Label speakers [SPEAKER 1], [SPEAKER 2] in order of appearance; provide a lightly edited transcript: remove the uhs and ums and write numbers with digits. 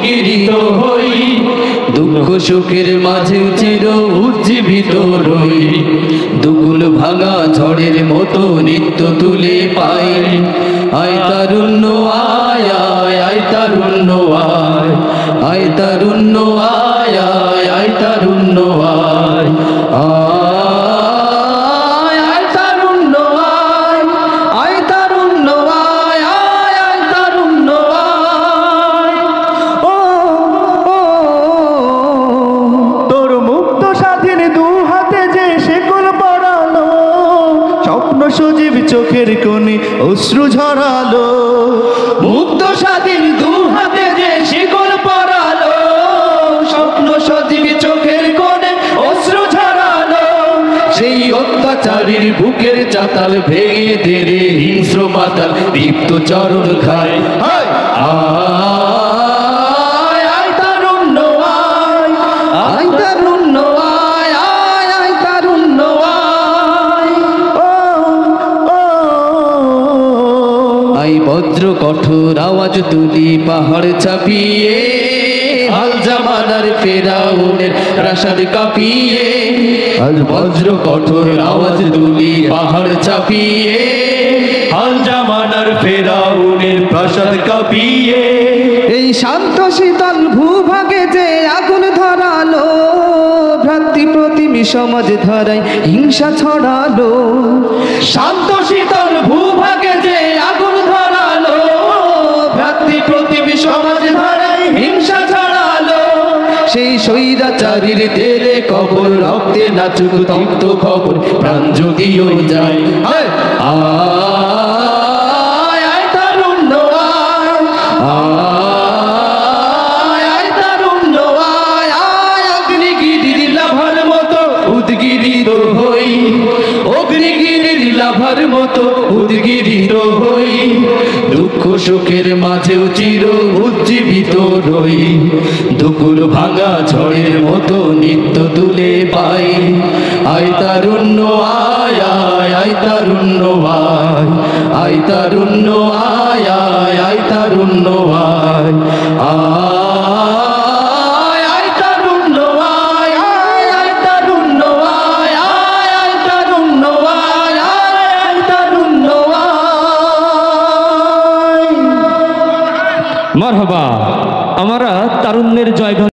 [SPEAKER 1] অগ্নিগিরিত হই, দুঃখ সুখের মাঝে চির উজ্জীবিত রই। দুকুল ভাঙা ঝড়ের মতো নিত্য তুলে পাই, আয় তারুণ্য আয় আয় আয় তারুণ্য আয়, আয় তারুণ্য আয় আয় আয় তারুণ্য আয়, আয় আয় তারুণ্য আয়, আয় তারুণ্য আয় আয় আয় তারুণ্য আয়।
[SPEAKER 2] ও তোর মুক্ত স্বাধীন দু হাতে যে শেকল পড়ালো, স্বপ্ন সজীব চোখের কোণে অশ্রু ঝরালো।
[SPEAKER 1] মুক্ত স্বাধীন দু হাতে যে শিকল পরালো, স্বপ্ন সজীব চোখের কোণে অশ্রু ঝরালো। সেই অত্যাচারীর বুকের চাতাল ভেঙে দেরে হিংস্র মাতাল দীপ্ত চরণ খায়, আয় আয় তারুণ্য আয়, আয় তারুণ্য আয় আয় আয় তারুণ্য আয়। আই বজ্র কঠোর আওয়াজ তুলি পাহাড় চাপিয়ে, হাল জামানার ফেরাউনের প্রাসাদ কাঁপিয়ে। আজ বজ্র কঠোর আওয়াজ তুলি পাহাড় চাপিয়ে, হাল জামানার ফেরাউনের প্রাসাদ কাঁপিয়ে।
[SPEAKER 3] এই শান্ত শীতল ভূভাগে যে আগুন ধরালো, ভ্রাতৃ প্রতিমি সমাজ ধরাই হিংসা ছড়ালো।
[SPEAKER 1] শান্ত শীতল ভূভাগে যে আগুন ধরালো, ভ্রাতৃ প্রতিমি সমাজ ধরাই হিংসা ছড়ালো। সেই স্বৈরাচারীর তেরে কবর রক্তে নাচুক তপ্ত খবর, প্রাণ যদিও যায়, আয় আয় আয় তারুণ্য আয়, আয় আয় তারুণ্য আয় আয়। অগ্নিগিরির লাভার মতো উদ্গিরিত হই, অগ্নিগিরির লাভার মতো উদ্গিরিত হই। দুঃখ সুখের মাঝেও চির উজ্জীবিত রই। দুকুল ভাঙা ঝড়ের মতো নিত্য তুলে পাই, আয় তারুণ্য আয় আয় আয় তারুণ্য আয়, আয় তারুণ্য আয় আয় আয় তারুণ্য আয়, আয় আয় তারুণ্য আয় আয় আয় তারুণ্য আয় আয় আয় তারুণ্য আয় আয় আয় তারুণ্য আয়।
[SPEAKER 4] মারহাবা, আমরা তারুণ্যের জয়গান